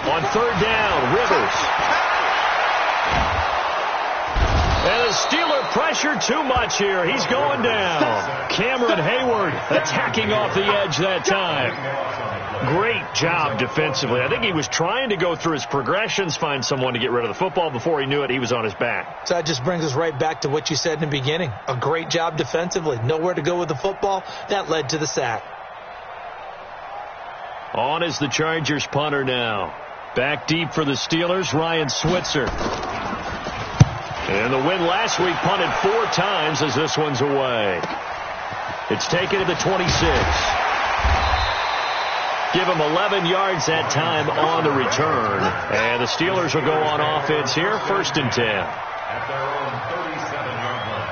On third down, Rivers. And the Steeler pressure too much here. He's going down. Cameron Hayward attacking off the edge that time. Great job defensively. I think he was trying to go through his progressions, find someone to get rid of the football. Before he knew it, he was on his back. So that just brings us right back to what you said in the beginning. A great job defensively. Nowhere to go with the football. That led to the sack. On is the Chargers punter now. Back deep for the Steelers, Ryan Switzer. And the win last week punted 4 times as this one's away. It's taken to the 26. Give him 11 yards that time on the return. And the Steelers will go on offense here, 1st and 10. At their own 37-yard line.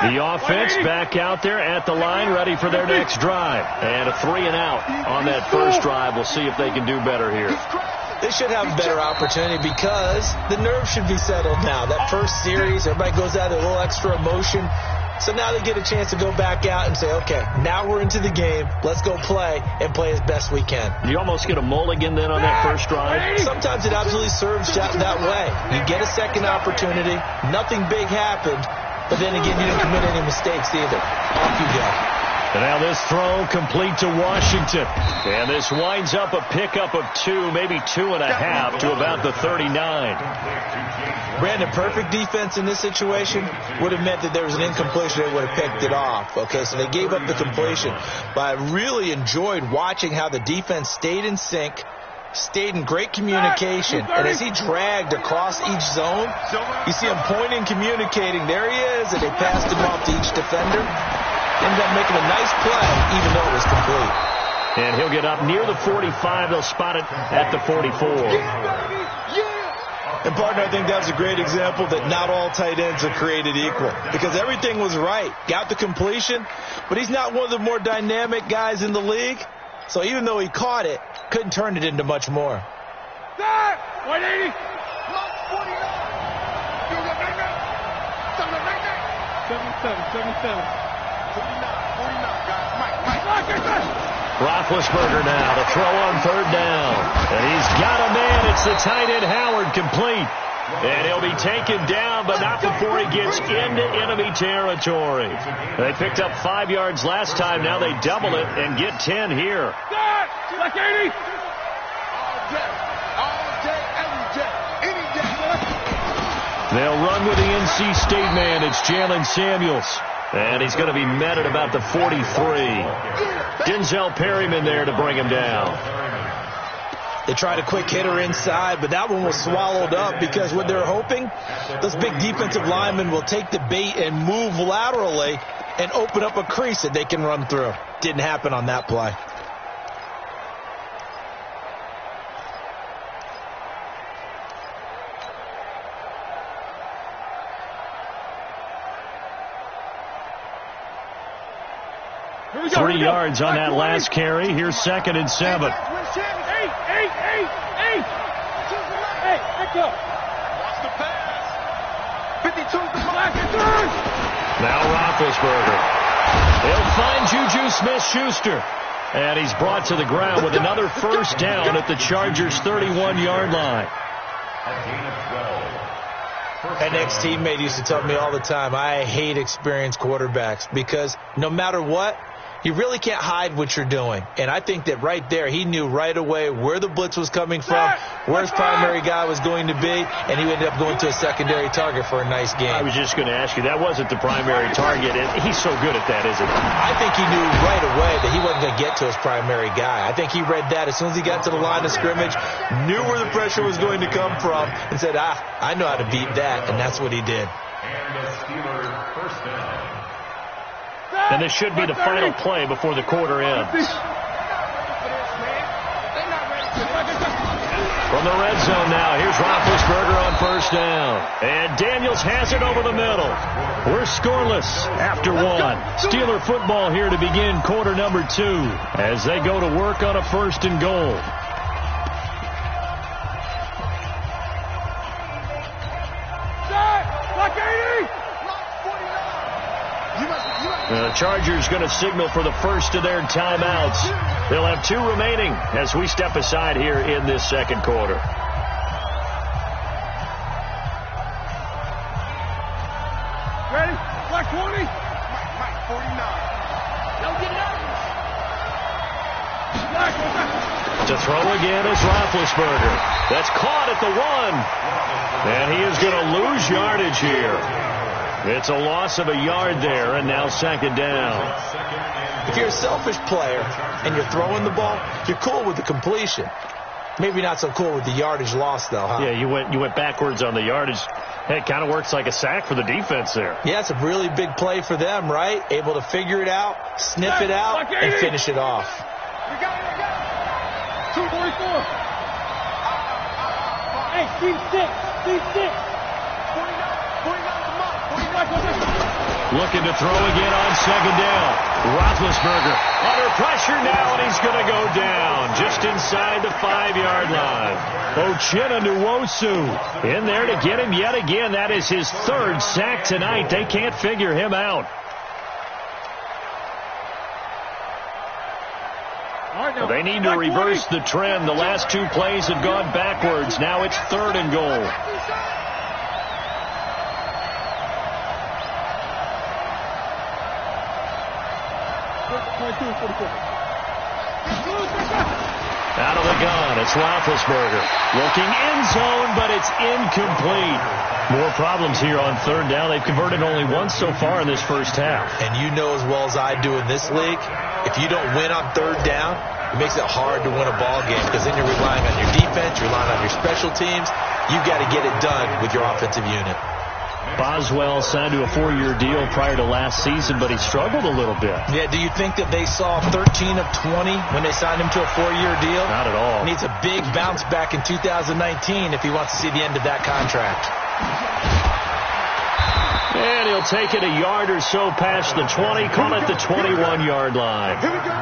The offense back out there at the line, ready for their next drive. And a 3-and-out on that first drive. We'll see if they can do better here. They should have a better opportunity because the nerves should be settled now. That first series, everybody goes out with a little extra emotion. So now they get a chance to go back out and say, okay, now we're into the game. Let's go play and play as best we can. You almost get a mulligan then on that first drive? Sometimes it absolutely serves that way. You get a second opportunity. Nothing big happened. But then again, you didn't commit any mistakes either. Off you go. And now this throw complete to Washington. And this winds up a pickup of 2, maybe 2.5 to about the 39. Brandon, perfect defense in this situation would have meant that there was an incompletion. They would have picked it off. Okay, so they gave up the completion. But I really enjoyed watching how the defense stayed in sync, stayed in great communication, and as he dragged across each zone, you see him pointing, communicating. There he is, and they passed him off to each defender. Ended up making a nice play, even though it was complete. And he'll get up near the 45. They'll spot it at the 44. And, partner, I think that was a great example that not all tight ends are created equal because everything was right. Got the completion, but he's not one of the more dynamic guys in the league. So even though he caught it, couldn't turn it into much more. 180. 77. 49, guys. Roethlisberger now to throw on third down. And he's got a man. It's the tight end Howard complete. And he'll be taken down, but not before he gets into enemy territory. They picked up 5 yards last time. Now they double it and get 10 here. Like 80. They'll run with the NC State man. It's Jalen Samuels. And he's going to be met at about the 43. Denzel Perryman there to bring him down. They tried a quick hitter inside, but that one was swallowed up because what they're hoping, those big defensive linemen will take the bait and move laterally and open up a crease that they can run through. Didn't happen on that play. Three yards on that last carry. Here's 2nd and 7. Now Roethlisberger. He'll find Juju Smith-Schuster. And he's brought to the ground with another first down at the Chargers' 31-yard line. An ex-teammate used to tell me all the time, I hate experienced quarterbacks because no matter what, you really can't hide what you're doing. And I think that right there, he knew right away where the blitz was coming from, where his primary guy was going to be, and he ended up going to a secondary target for a nice game. I was just going to ask you, that wasn't the primary target. And he's so good at that, isn't he? I think he knew right away that he wasn't going to get to his primary guy. I think he read that as soon as he got to the line of scrimmage, knew where the pressure was going to come from, and said, I know how to beat that, and that's what he did. And the Steelers first down. And this should be the final play before the quarter ends. From the red zone now, here's Roethlisberger on first down. And Daniels has it over the middle. We're scoreless after one. Steeler football here to begin quarter number 2 as they go to work on a 1st and goal. The Chargers going to signal for the first of their timeouts. They'll have 2 remaining as we step aside here in this second quarter. Ready? Black 20. Mike 49. Don't get it out. To throw again is Roethlisberger. That's caught at the 1. And he is going to lose yardage here. It's a loss of a yard there, and now 2nd down. If you're a selfish player and you're throwing the ball, you're cool with the completion. Maybe not so cool with the yardage loss, though, huh? Yeah, you went backwards on the yardage. Hey, it kind of works like a sack for the defense there. Yeah, it's a really big play for them, right? Able to figure it out, sniff it out, and finish it off. We got it. 244. Hey, Steve 6. 49. Looking to throw again on 2nd down. Roethlisberger under pressure now, and he's going to go down just inside the 5-yard line. Uchenna Nwosu in there to get him yet again. That is his 3rd sack tonight. They can't figure him out. They need to reverse the trend. The last 2 plays have gone backwards. Now it's 3rd and goal. Out of the gun, it's Roethlisberger. Looking end zone, but it's incomplete. More problems here on 3rd down. They've converted only once so far in this first half. And you know as well as I do in this league, if you don't win on 3rd down, it makes it hard to win a ball game because then you're relying on your defense, you're relying on your special teams. You've got to get it done with your offensive unit. Boswell signed to a 4-year deal prior to last season, but he struggled a little bit. Yeah, do you think that they saw 13 of 20 when they signed him to a 4-year deal? Not at all. He needs a big bounce back in 2019 if he wants to see the end of that contract. And he'll take it a yard or so past the 20, call it the 21-yard line. Here we go.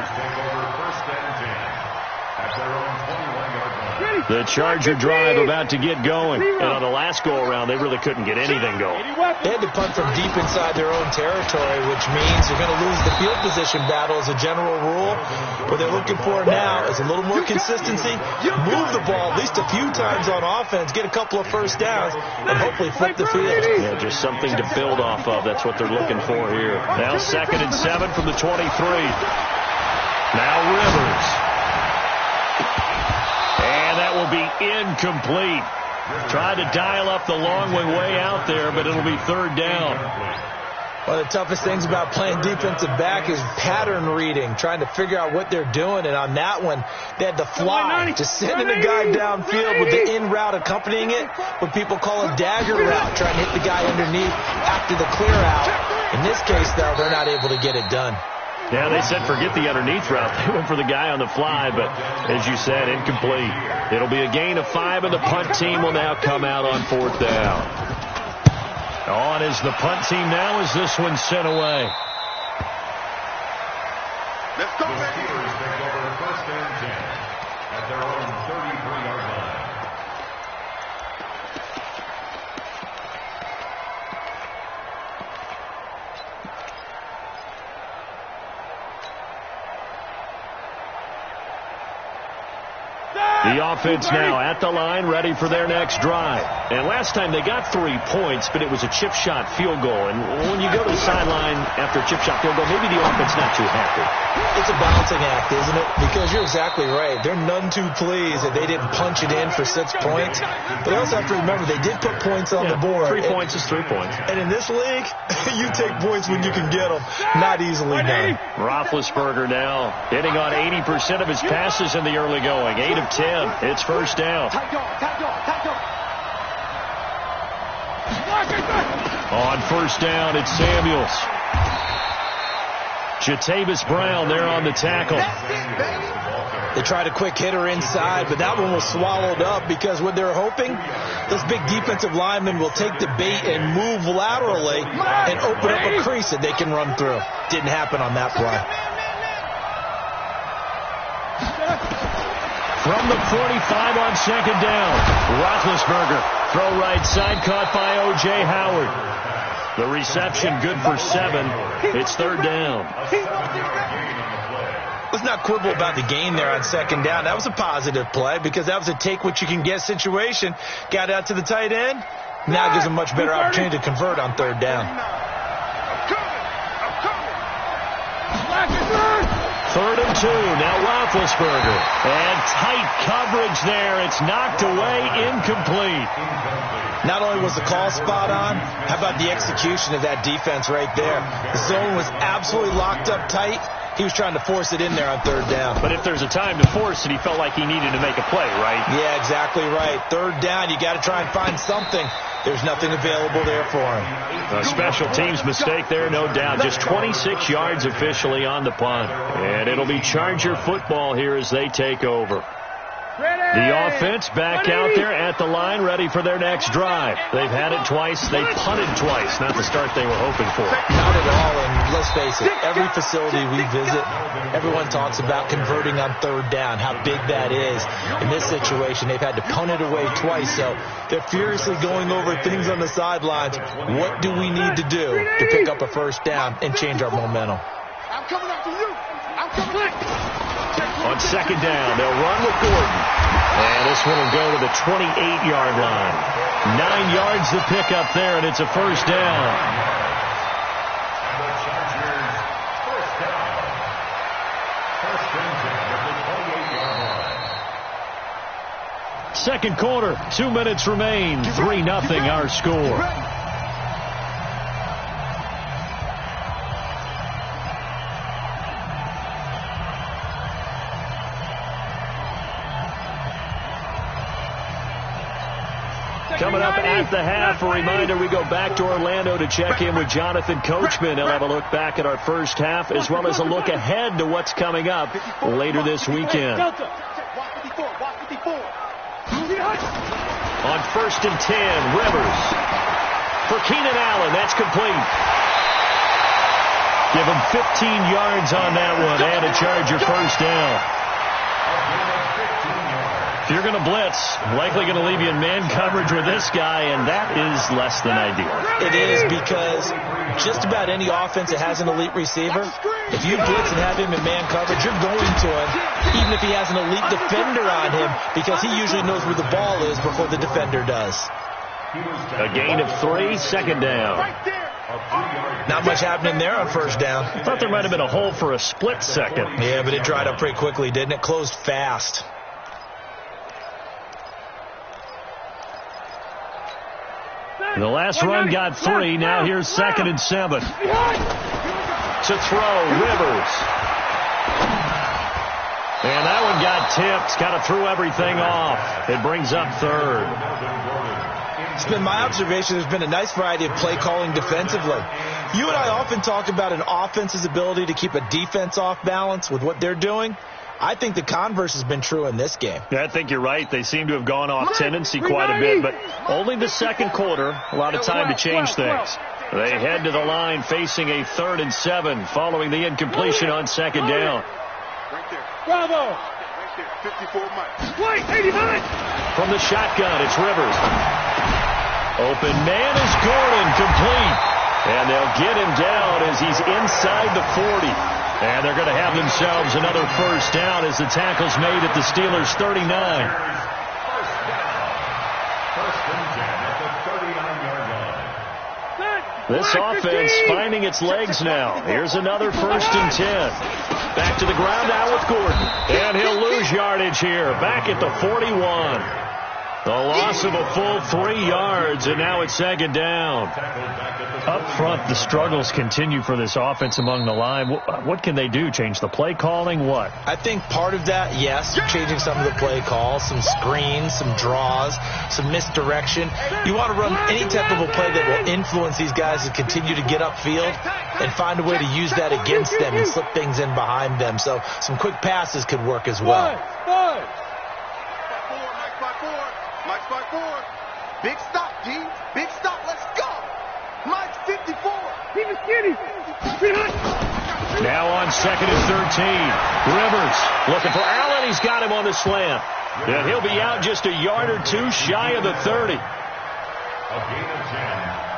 The Charger drive about to get going. And on the last go-around, they really couldn't get anything going. They had to punt from deep inside their own territory, which means they're going to lose the field position battle as a general rule. What they're looking for now is a little more consistency, move the ball at least a few times on offense, get a couple of 1st downs, and hopefully flip the field. Yeah, just something to build off of. That's what they're looking for here. Now 2nd and 7 from the 23. Now Rivers. And that will be incomplete. Tried to dial up the long way out there, but it'll be 3rd down. One of the toughest things about playing defensive back is pattern reading, trying to figure out what they're doing. And on that one, they had to fly, just sending a guy downfield with the in route accompanying it, what people call a dagger route, trying to hit the guy underneath after the clear out. In this case, though, they're not able to get it done. Yeah, they said forget the underneath route. They went for the guy on the fly, but as you said, incomplete. It'll be a gain of 5, and the punt team will now come out on 4th down. On is the punt team now as this one's sent away. Let's go, baby. The Steelers take over 1st and 10 at their own 33-yard line. The offense now at the line, ready for their next drive. And last time they got 3 points, but it was a chip shot field goal. And when you go to the sideline after a chip shot field goal, maybe the offense not too happy. It's a balancing act, isn't it? Because you're exactly right. They're none too pleased that they didn't punch it in for 6 points. But they also have to remember they did put points on the board. 3 points is 3 points. And in this league, you take points when you can get them. Not easily done. Roethlisberger now hitting on 80% of his passes in the early going. 8 of 10. It's 1st down. On 1st down, it's Samuels. Jatavis Brown there on the tackle. They tried a quick hitter inside, but that one was swallowed up because what they're hoping, this big defensive lineman will take the bait and move laterally and open up a crease that they can run through. Didn't happen on that play. From the 45 on second down, Roethlisberger, throw right side, caught by O.J. Howard. The reception good for 7. It's third down. Let's not quibble about the gain there on second down. That was a positive play because that was a take-what-you-can-get situation. Got out to the tight end. Now gives a much better opportunity to convert on third down. Third and 2. Now Roethlisberger. And tight coverage there. It's knocked away, incomplete. Not only was the call spot on, how about the execution of that defense right there? The zone was absolutely locked up tight. He was trying to force it in there on third down. But if there's a time to force it, he felt like he needed to make a play, right? Yeah, exactly right. Third down, you got to try and find something. There's nothing available there for him. A special teams mistake there, no doubt. Just 26 yards officially on the punt. And it'll be Charger football here as they take over. The offense back out there at the line, ready for their next drive. They've had it twice. They punted twice. Not the start they were hoping for. Not at all, and let's face it, every facility we visit, everyone talks about converting on third down, how big that is. In this situation, they've had to punt it away twice, so they're furiously going over things on the sidelines. What do we need to do to pick up a first down and change our momentum? I'm coming up to you. I'm coming up. On second down, they'll run with Gordon. And this one will go to the 28-yard line. 9 yards to pick up there, and it's a first down. Second quarter, 2 minutes remain. 3-0 our score. Coming up at the half, a reminder, we go back to Orlando to check in with Jonathan Coachman. He'll have a look back at our first half as well as a look ahead to what's coming up later this weekend. On first and 10, Rivers. For Keenan Allen, that's complete. Give him 15 yards on that one and a Charger first down. If you're going to blitz, likely going to leave you in man coverage with this guy, and that is less than ideal. It is because just about any offense that has an elite receiver, if you blitz and have him in man coverage, you're going to him, even if he has an elite defender on him, because he usually knows where the ball is before the defender does. A gain of 3, second down. Not much happening there on first down. I thought there might have been a hole for a split second. Yeah, but it dried up pretty quickly, didn't it? Closed fast. The last run got 3. Now here's second and 7. To throw, Rivers. And that one got tipped. Kind of threw everything off. It brings up third. It's been my observation there's been a nice variety of play calling defensively. You and I often talk about an offense's ability to keep a defense off balance with what they're doing. I think the converse has been true in this game. Yeah, I think you're right. They seem to have gone off tendency quite a bit, but only the second quarter. A lot of time to change things. They head to the line facing a 3rd and 7 following the incompletion on second down. Right there. Bravo. Right there. 54 miles. Wait, 89. From the shotgun, it's Rivers. Open man is Gordon, complete. And they'll get him down as he's inside the 40. And they're going to have themselves another first down as the tackle's made at the Steelers' 39. This offense finding its legs now. Here's another first and 10. Back to the ground now with Gordon. And he'll lose yardage here. Back at the 41. The loss of a full 3 yards, and now it's second down. Up front, the struggles continue for this offense among the line. What can they do? Change the play calling? What? I think part of that, yes, changing some of the play calls, some screens, some draws, some misdirection. You want to run any type of a play that will influence these guys to continue to get upfield and find a way to use that against them and slip things in behind them. So some quick passes could work as well. Mike's by 4. Big stop, G. Big stop. Let's go. Mike's 54. Keep it skinny. Now on second and 13. Rivers looking for Allen. He's got him on the slant. And he'll be out just a yard or two shy of the 30.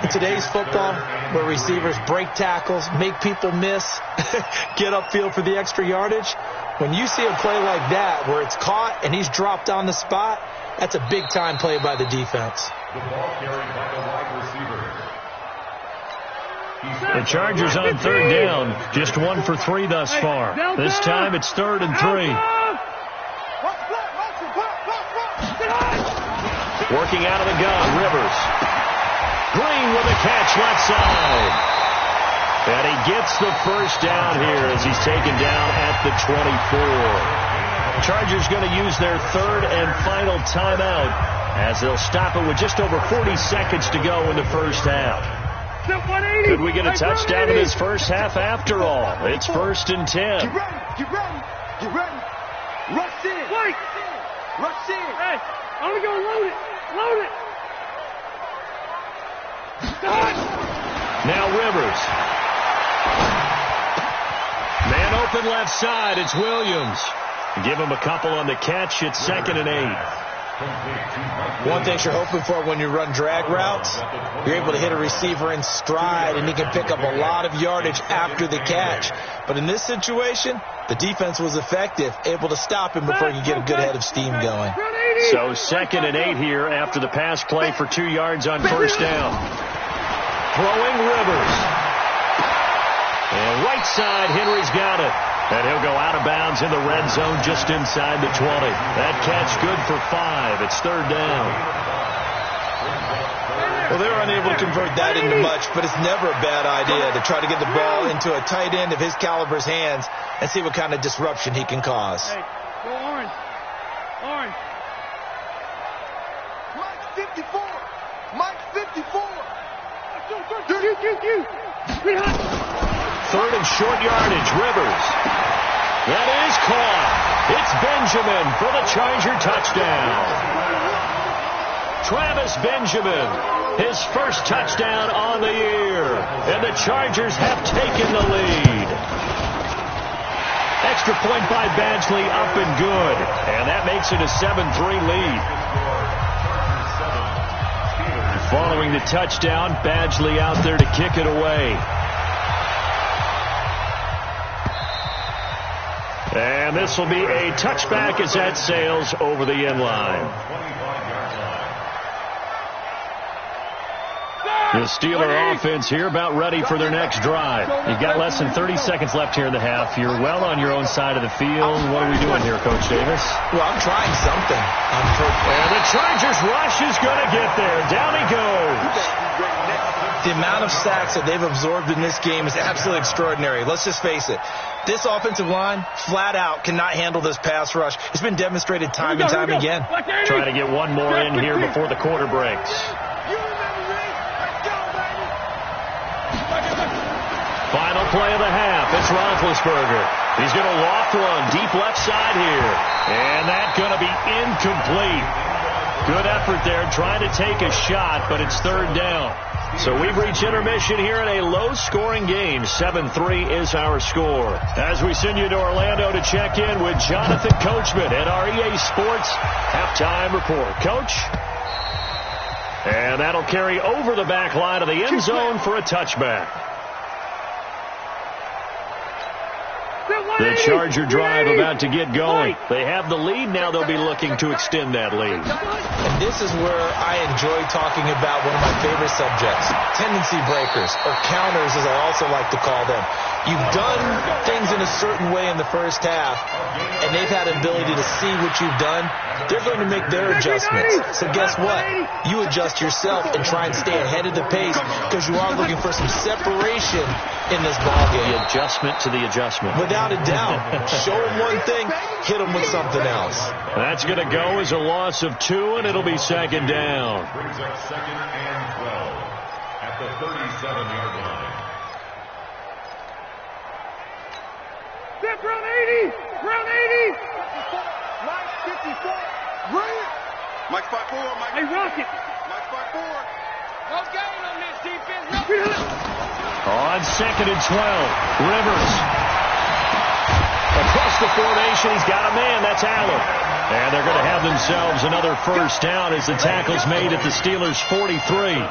In today's football, where receivers break tackles, make people miss, get upfield for the extra yardage, when you see a play like that where it's caught and he's dropped on the spot, that's a big-time play by the defense. The ball carried by the wide receiver. The Chargers on third down, just 1 for 3 thus far. This time it's 3rd and 3. Working out of the gun, Rivers. Green with a catch left side. And he gets the first down here as he's taken down at the 24. Chargers going to use their 3rd and final timeout as they'll stop it with just over 40 seconds to go in the first half. Could we get a touchdown in this first half after all? It's 1st and 10. Get ready. Get ready. Get ready. Rush in. Wait. Rush in. Hey, I'm going to go load it. Load it. Now Rivers. Man open left side. It's Williams. Give him a couple on the catch. It's 2nd and 8. One thing you're hoping for when you run drag routes, you're able to hit a receiver in stride, and he can pick up a lot of yardage after the catch. But in this situation, the defense was effective, able to stop him before you get a good head of steam going. So 2nd and 8 here after the pass play for 2 yards on first down. Throwing Rivers. And right side, Henry's got it. And he'll go out of bounds in the red zone just inside the 20. That catch good for 5. It's 3rd down. Well, they were unable to convert that into much, but it's never a bad idea to try to get the ball into a tight end of his caliber's hands and see what kind of disruption he can cause. Hey, go orange. Orange. Mike's 54. Mike's 54. 3rd and short yardage, Rivers. That is caught. It's Benjamin for the Charger touchdown. Travis Benjamin, his first touchdown on the year. And the Chargers have taken the lead. Extra point by Badgley up and good. And that makes it a 7-3 lead. Following the touchdown, Badgley out there to kick it away. And this will be a touchback as that sails over the end line. The Steeler offense here about ready for their next drive. You've got less than 30 seconds left here in the half. You're well on your own side of the field. What are we doing here, Coach Davis? Well, I'm trying something. And the Chargers rush is going to get there. Down he goes. The amount of sacks that they've absorbed in this game is absolutely extraordinary. Let's just face it. This offensive line, flat out, cannot handle this pass rush. It's been demonstrated time and time again. Trying to get one more in here before the quarter breaks. Final play of the half. It's Roethlisberger. He's going to loft one deep left side here. And that's going to be incomplete. Good effort there trying to take a shot, but it's 3rd down. So we've reached intermission here in a low-scoring game. 7-3 is our score. As we send you to Orlando to check in with Jonathan Coachman at our EA Sports Halftime Report. Coach? And that'll carry over the back line of the end zone for a touchback. The Charger drive about to get going. They have the lead. Now they'll be looking to extend that lead. And this is where I enjoy talking about one of my favorite subjects, tendency breakers, or counters as I also like to call them. You've done things in a certain way in the first half, and they've had an ability to see what you've done. They're going to make their adjustments. So guess what? You adjust yourself and try and stay ahead of the pace because you are looking for some separation in this ballgame. The adjustment to the adjustment. Without a doubt. Show them one thing, hit them with something else. That's going to go as a loss of 2, and it'll be second down. Brings up 2nd and 12 at the 37-yard line. Step round 80! Round 80! Mike 54! Right! Mike 5-4, Mike. Hey, Rocket! Mike 5-4. No gain on this defense. On 2nd and 12, Rivers. Across the formation, he's got a man. That's Allen. And they're going to have themselves another first down as the tackle's made at the Steelers' 43.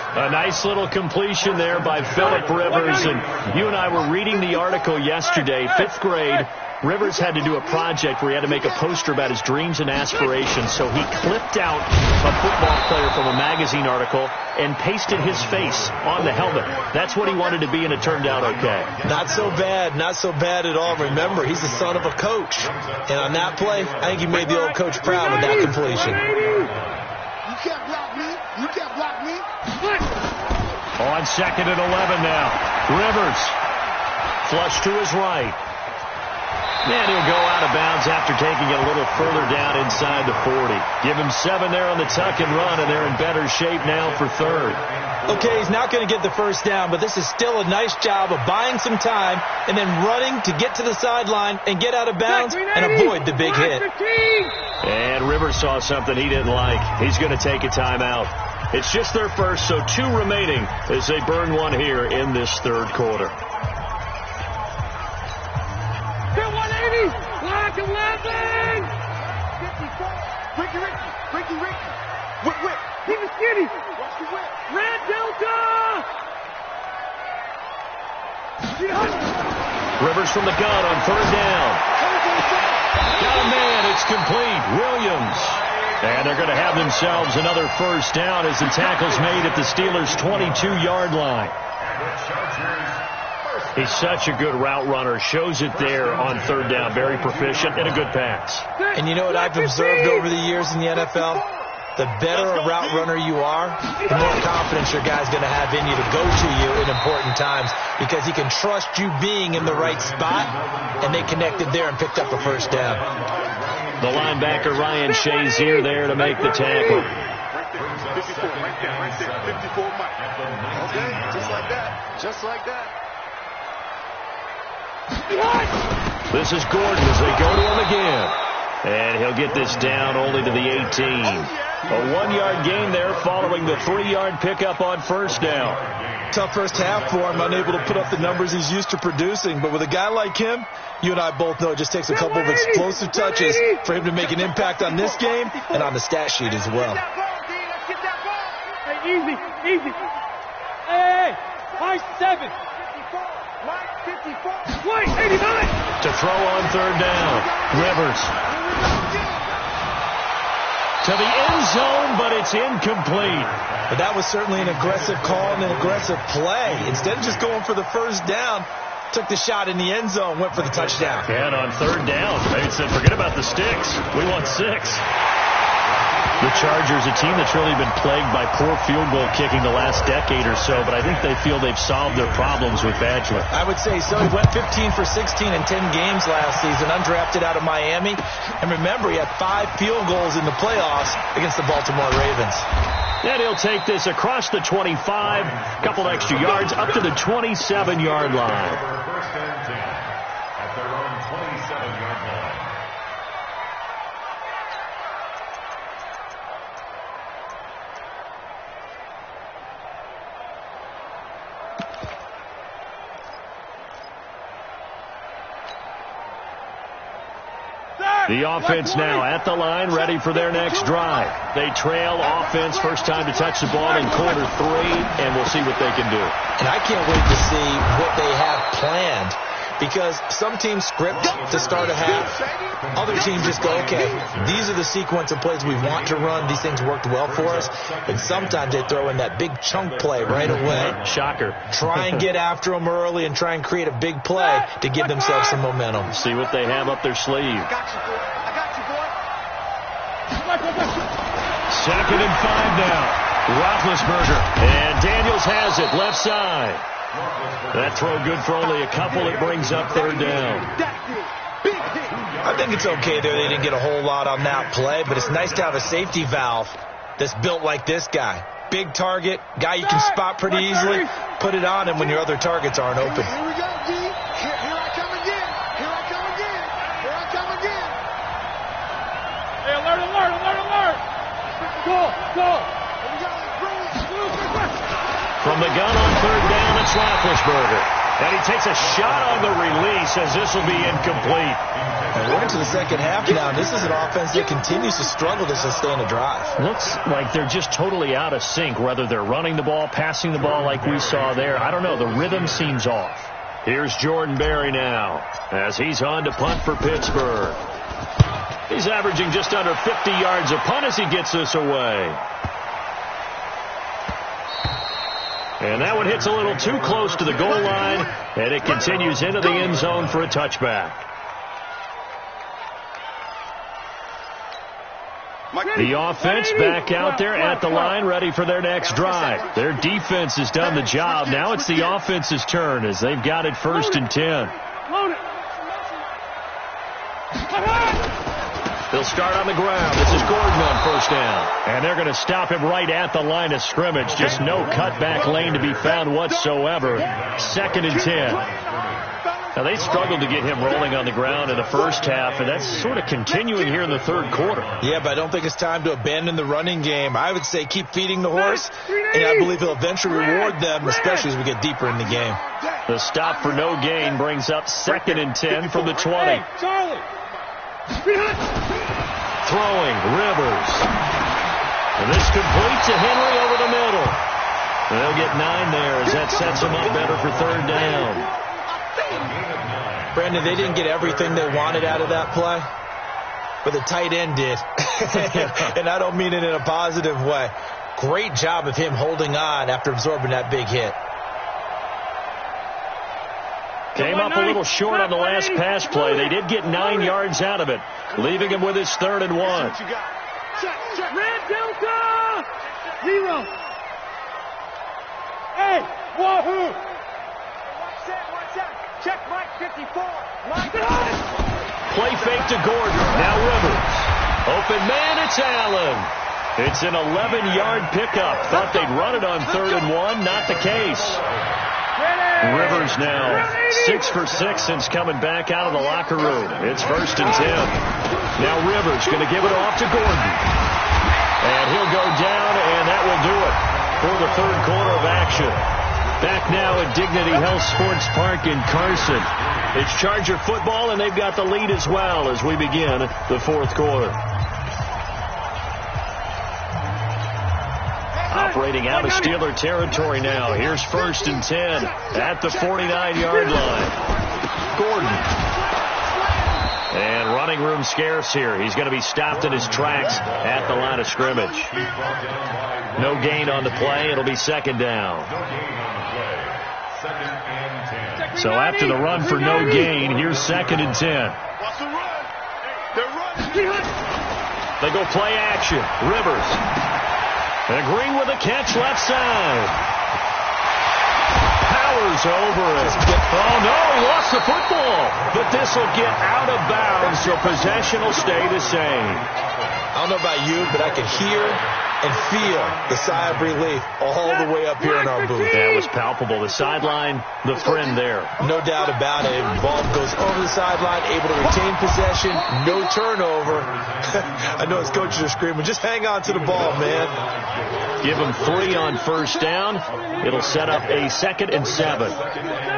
A nice little completion there by Phillip Rivers. And you and I were reading the article yesterday, 5th grade. Rivers had to do a project where he had to make a poster about his dreams and aspirations. So he clipped out a football player from a magazine article and pasted his face on the helmet. That's what he wanted to be, and it turned out okay. Not so bad. Not so bad at all. Remember, he's the son of a coach. And on that play, I think he made the old coach proud with that completion. You can't block me. You can't block me. On 2nd and 11 now. Rivers. Flush to his right. And he'll go out of bounds after taking it a little further down inside the 40. Give him 7 there on the tuck and run, and they're in better shape now for 3rd. Okay, he's not going to get the first down, but this is still a nice job of buying some time and then running to get to the sideline and get out of bounds and avoid the big hit. And Rivers saw something he didn't like. He's going to take a timeout. It's just their first, so 2 remaining as they burn one here in this 3rd quarter. 180! Block 11! 54! Ricky! Whip! Keep it skinny! Watch the whip! Red Delta! Rivers from the gun on 3rd down. Got a man, it's complete. Williams. And they're going to have themselves another first down as the tackle's made at the Steelers' 22-yard line. He's such a good route runner. Shows it there on 3rd down. Very proficient and a good pass. And you know what I've observed over the years in the NFL? The better a route runner you are, the more confidence your guy's going to have in you to go to you in important times because he can trust you being in the right spot, and they connected there and picked up a first down. The linebacker, Ryan Shazier, there to make the tackle. 54, right there. 54, Mike. Okay, just like that. This is Gordon as they go to him again. And he'll get this down only to the 18. A 1-yard gain there following the 3-yard pickup on first down. Tough first half for him, unable to put up the numbers he's used to producing. But with a guy like him, you and I both know it just takes a couple of explosive touches for him to make an impact on this game and on the stat sheet as well. Hey, easy. Hey, Mike 7. Mike 54. Wait, 89. To throw on 3rd down. Rivers. To the end zone, but it's incomplete. But that was certainly an aggressive call and an aggressive play. Instead of just going for the first down, took the shot in the end zone, went for the touchdown. And on 3rd down, they said, forget about the sticks. We want 6. The Chargers, a team that's really been plagued by poor field goal kicking the last decade or so, but I think they feel they've solved their problems with Badger. I would say so. He went 15 for 16 in 10 games last season, undrafted out of Miami. And remember, he had 5 field goals in the playoffs against the Baltimore Ravens. And he'll take this across the 25, a couple extra yards, up to the 27-yard line. First and 10 at their own 27-yard line. Sir! The offense now at the line, ready for their next drive. They trail offense, first time to touch the ball in quarter 3, and we'll see what they can do. And I can't wait to see what they have planned, because some teams script to start a half. Other teams just go, okay, these are the sequence of plays we want to run. These things worked well for us. And sometimes they throw in that big chunk play right away. Shocker. Try and get after them early and try and create a big play to give themselves some momentum. See what they have up their sleeve. I got you, boy. 2nd and 5 now. Roethlisberger. And Daniels has it, left side. That throw good for only a couple. It brings up 3rd down. I think it's okay there. They didn't get a whole lot on that play, but it's nice to have a safety valve that's built like this guy. Big target, guy you can spot pretty easily. Put it on him when your other targets aren't open. Here we go, D. Here I come again. Here I come again. Here I come again. Hey, alert, alert, alert, alert. Go, go. Here we go. From the gun on 3rd down, it's Roethlisberger. And he takes a shot on the release as this will be incomplete. And we're into the second half now. This is an offense that continues to struggle to sustain a drive. Looks like they're just totally out of sync, whether they're running the ball, passing the ball like we saw there. I don't know. The rhythm seems off. Here's Jordan Berry now as he's on to punt for Pittsburgh. He's averaging just under 50 yards a punt as he gets this away. And that one hits a little too close to the goal line, and it continues into the end zone for a touchback. The offense back out there at the line, ready for their next drive. Their defense has done the job. Now it's the offense's turn as they've got it 1st and 10. They'll start on the ground. This is Gordon on 1st down. And they're going to stop him right at the line of scrimmage. Just no cutback lane to be found whatsoever. 2nd and 10. Now, they struggled to get him rolling on the ground in the first half, and that's sort of continuing here in the 3rd quarter. Yeah, but I don't think it's time to abandon the running game. I would say keep feeding the horse, and I believe he'll eventually reward them, especially as we get deeper in the game. The stop for no gain brings up 2nd and 10 from the 20. Throwing, Rivers. And this complete to Henry over the middle. They'll get 9 there as that sets them up better for 3rd down. Brandon, they didn't get everything they wanted out of that play, but the tight end did. And I don't mean it in a positive way. Great job of him holding on after absorbing that big hit. Came up a little short on the last pass play. They did get 9 yards out of it, leaving him with his 3rd and 1. Red Delta! 0. Hey, wahoo! Watch that. Check Mike 54. Mike. Play fake to Gordon. Now Rivers. Open man, it's Allen. It's an 11-yard pickup. Thought they'd run it on 3rd and 1. Not the case. Rivers now 6 for 6 since coming back out of the locker room. It's 1st and 10. Now Rivers going to give it off to Gordon. And he'll go down, and that will do it for the 3rd quarter of action. Back now at Dignity Health Sports Park in Carson. It's Charger football, and they've got the lead as well as we begin the 4th quarter. Operating out of Steeler territory now. Here's 1st and 10 at the 49-yard line. Gordon. And running room scarce here. He's going to be stopped in his tracks at the line of scrimmage. No gain on the play. It'll be 2nd down. So after the run for no gain, here's 2nd and 10. They go play action. Rivers. And Green with a catch left side. Powers over it. Oh, no, he lost the football. But this will get out of bounds, so possession will stay the same. I don't know about you, but I could hear and feel the sigh of relief all the way up here in our booth. That was palpable. The sideline, the friend there. No doubt about it. Ball goes over the sideline, able to retain possession, no turnover. I know his coaches are screaming, just hang on to the ball, man. Give him 3 on first down. It'll set up a 2nd and 7.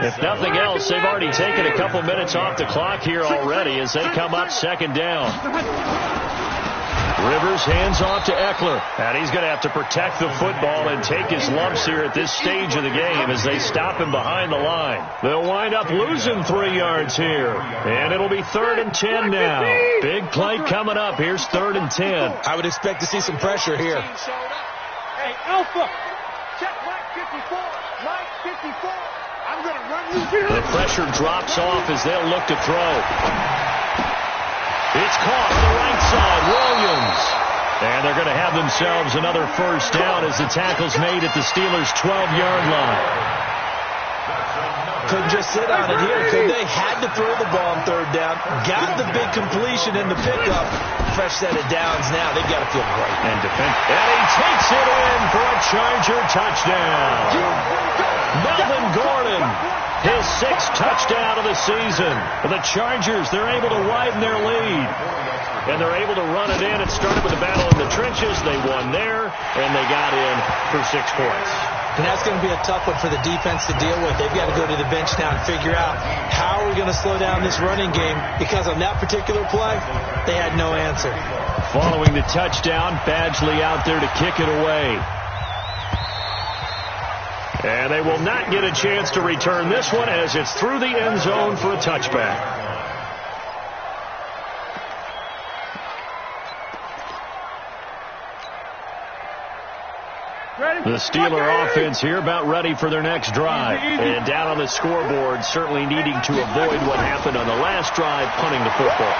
If nothing else, they've already taken a couple minutes off the clock here already as they come up 2nd down. Rivers hands off to Eckler. And he's going to have to protect the football and take his lumps here at this stage of the game as they stop him behind the line. They'll wind up losing 3 yards here. And it'll be 3rd and 10 now. Big play coming up. Here's 3rd and 10. I would expect to see some pressure here. Hey, Alpha, check Mike 54. Mike 54. I'm going to run you here. The pressure drops off as they'll look to throw. It's caught on the right side. Williams. And they're going to have themselves another first down as the tackle's made at the Steelers' 12-yard line. Couldn't just sit on it here, could they? Had to throw the ball on 3rd down. Got the big completion in the pickup. Fresh set of downs now. They've got to feel great. And he takes it in for a Charger touchdown. Melvin Gordon, his 6th touchdown of the season. For the Chargers, they're able to widen their lead. And they're able to run it in. It started with a battle in the trenches. They won there, and they got in for 6 points. And that's going to be a tough one for the defense to deal with. They've got to go to the bench now and figure out how are we going to slow down this running game, because on that particular play, they had no answer. Following the touchdown, Badgley out there to kick it away. And they will not get a chance to return this one as it's through the end zone for a touchback. The Steeler offense here about ready for their next drive. And down on the scoreboard, certainly needing to avoid what happened on the last drive, punting the football.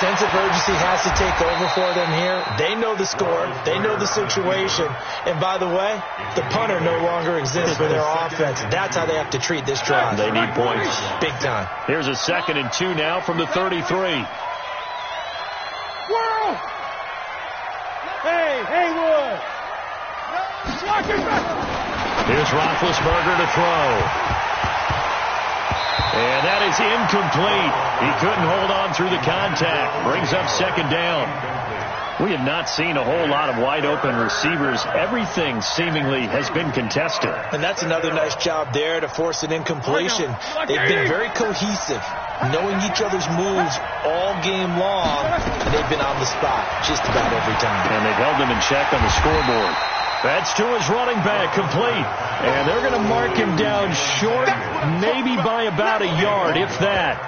Sense of urgency has to take over for them here. They know the score. They know the situation. And by the way, the punter no longer exists for their offense. That's how they have to treat this drive. They need points. Big time. Here's a 2nd and 2 now from the 33. World! Hey, Haywood! Here's Roethlisberger to throw. And that is incomplete. He couldn't hold on through the contact. Brings up 2nd down. We have not seen a whole lot of wide-open receivers. Everything seemingly has been contested. And that's another nice job there to force an incompletion. They've been very cohesive, knowing each other's moves all game long, and they've been on the spot just about every time. And they've held them in check on the scoreboard. That's to his running back, complete. And they're going to mark him down short, maybe by about a yard, if that.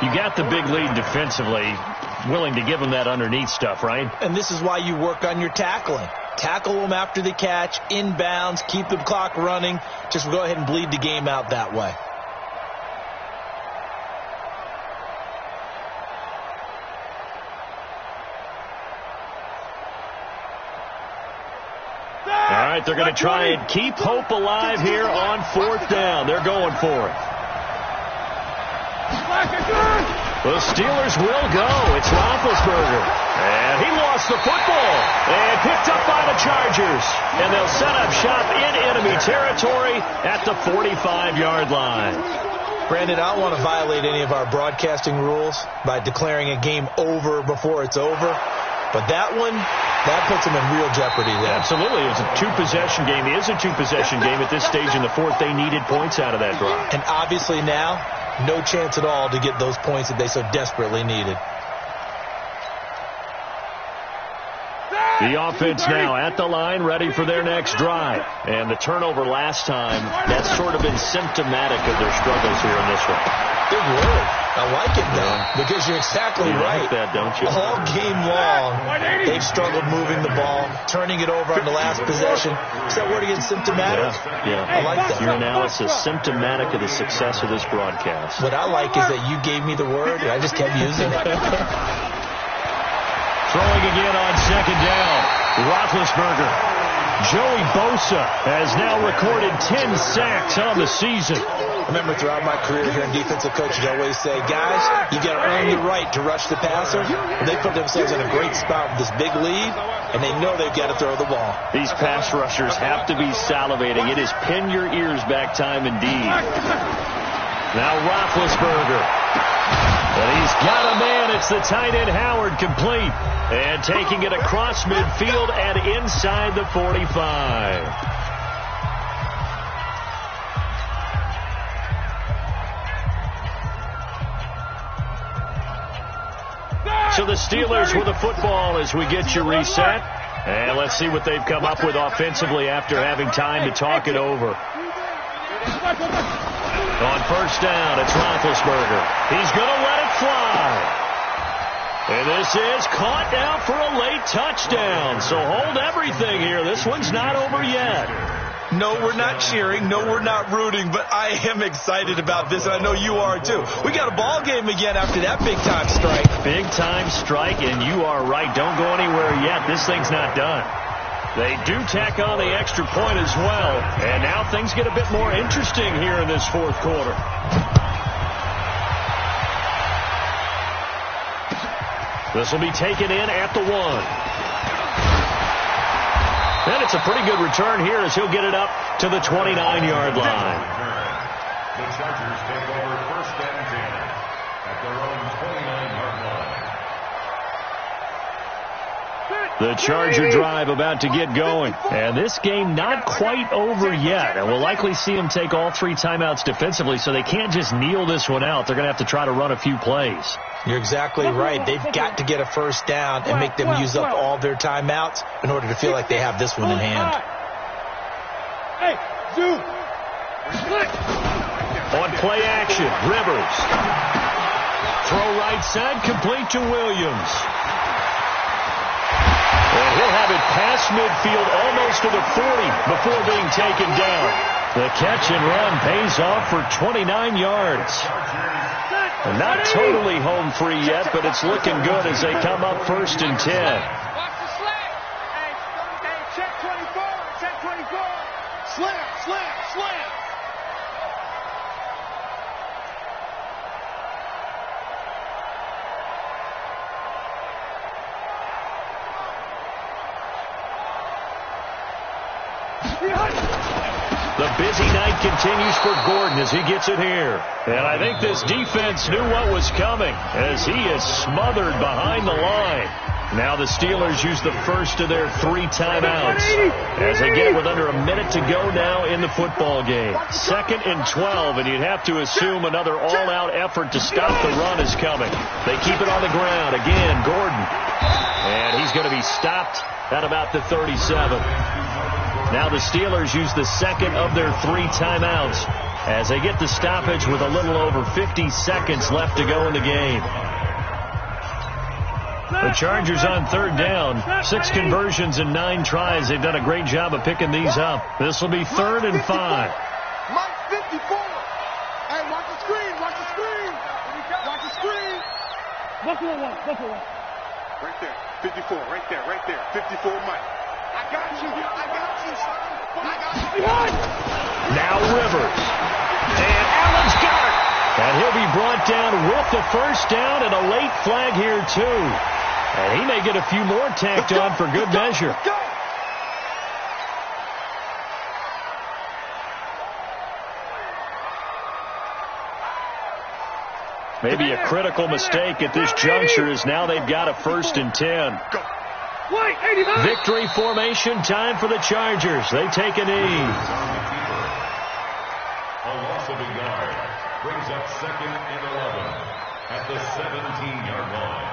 You got the big lead defensively, willing to give him that underneath stuff, right? And this is why you work on your tackling. Tackle them after the catch, inbounds, keep the clock running. Just go ahead and bleed the game out that way. All right, they're going to try and keep hope alive here on 4th down. They're going for it. The Steelers will go. It's Roethlisberger. And he lost the football. And picked up by the Chargers. And they'll set up shop in enemy territory at the 45-yard line. Brandon, I don't want to violate any of our broadcasting rules by declaring a game over before it's over. But that one, that puts them in real jeopardy there. Absolutely. It was a 2-possession game. It is a 2-possession game at this stage in the 4th. They needed points out of that drive. And obviously now, no chance at all to get those points that they so desperately needed. The offense now at the line, ready for their next drive. And the turnover last time, that's sort of been symptomatic of their struggles here in this one. Big word. I like it, though, because you're exactly right. Like that, don't you? All game long, they've struggled moving the ball, turning it over on the last possession. Is that word again, symptomatic? Yeah. I like that. Your analysis, symptomatic of the success of this broadcast. What I like is that you gave me the word, and I just kept using it. Throwing again on 2nd down. Roethlisberger. Joey Bosa has now recorded 10 sacks on the season. remember throughout my career here in defensive coaching, I always say, guys, you got to earn the right to rush the passer. They put themselves in a great spot with this big lead, and they know they've got to throw the ball. These pass rushers have to be salivating. It is pin your ears back time indeed. Now Roethlisberger. And he's got a man. It's the tight end Howard, complete. And taking it across midfield and inside the 45. So the Steelers with the football as we get you reset. And let's see what they've come up with offensively after having time to talk it over. On first down, it's Roethlisberger. He's going to let it fly. And this is caught now for a late touchdown. So hold everything here. This one's not over yet. No, we're not cheering. No, we're not rooting. But I am excited about this, and I know you are too. We got a ball game again after that big-time strike. Big-time strike, and you are right. Don't go anywhere yet. This thing's not done. They do tack on the extra point as well. And now things get a bit more interesting here in this fourth quarter. This will be taken in at the 1. And it's a pretty good return here as he'll get it up to the 29-yard line. The Chargers take over first and 10 at their own 29-yard line. The Charger drive about to get going. And this game not quite over yet. And we'll likely see them take all 3 timeouts defensively, so they can't just kneel this one out. They're going to have to try to run a few plays. You're exactly right. They've got to get a first down and make them use up all their timeouts in order to feel like they have this one in hand. On play action, Rivers. Throw right side, complete to Williams. And he'll have it past midfield, almost to the 40 before being taken down. The catch and run pays off for 29 yards. Not totally home free yet, but it's looking good as they come up first and 10. Watch the slant. Hey, check 24. Check 24. Slant. The busy night continues for Gordon as he gets it here. And I think this defense knew what was coming as he is smothered behind the line. Now the Steelers use the first of their 3 timeouts as they get it with under a minute to go now in the football game. 2nd and 12, and you'd have to assume another all-out effort to stop the run is coming. They keep it on the ground. Again, Gordon. And he's going to be stopped at about the 37. Now the Steelers use the second of their 3 timeouts as they get the stoppage with a little over 50 seconds left to go in the game. The Chargers on 3rd down. 6 conversions and 9 tries. They've done a great job of picking these up. This will be 3rd and 5. Mike 54. Hey, watch the screen. Watch the screen. Watch the screen. Buffalo one. Right there. 54. Right there. 54, Mike. I got you. Now Rivers. And Allen's got it. And he'll be brought down with the first down and a late flag here, too. And he may get a few more tacked on for good measure. Maybe a critical mistake at this juncture is now they've got a 1st and 10. Victory formation time for the Chargers. They take a knee. A loss of a yard brings up 2nd and 11 at the 17-yard line.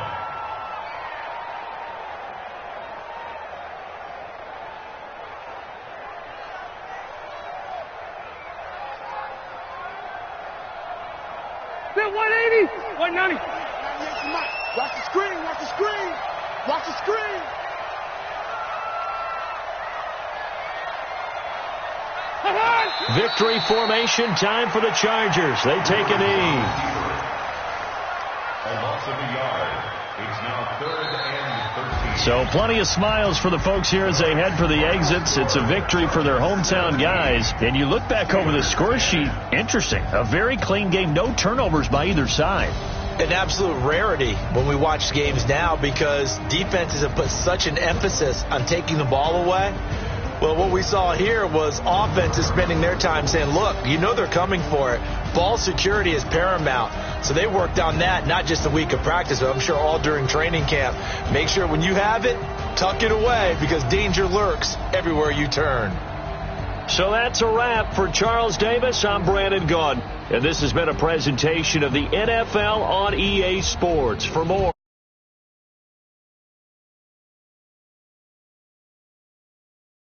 Bill, 180. 190. Watch the screen. Watch the screen. Victory formation time for the Chargers. They take a knee. A loss of a yard. It's now 3rd and 13. So plenty of smiles for the folks here as they head for the exits. It's a victory for their hometown guys. And you look back over the score sheet, interesting. A very clean game, no turnovers by either side. An absolute rarity when we watch games now because defenses have put such an emphasis on taking the ball away. Well, what we saw here was offenses spending their time saying, look, you know they're coming for it. Ball security is paramount. So they worked on that, not just a week of practice, but I'm sure all during training camp. Make sure when you have it, tuck it away because danger lurks everywhere you turn. So that's a wrap for Charles Davis. I'm Brandon Gaudin, and this has been a presentation of the NFL on EA Sports. For more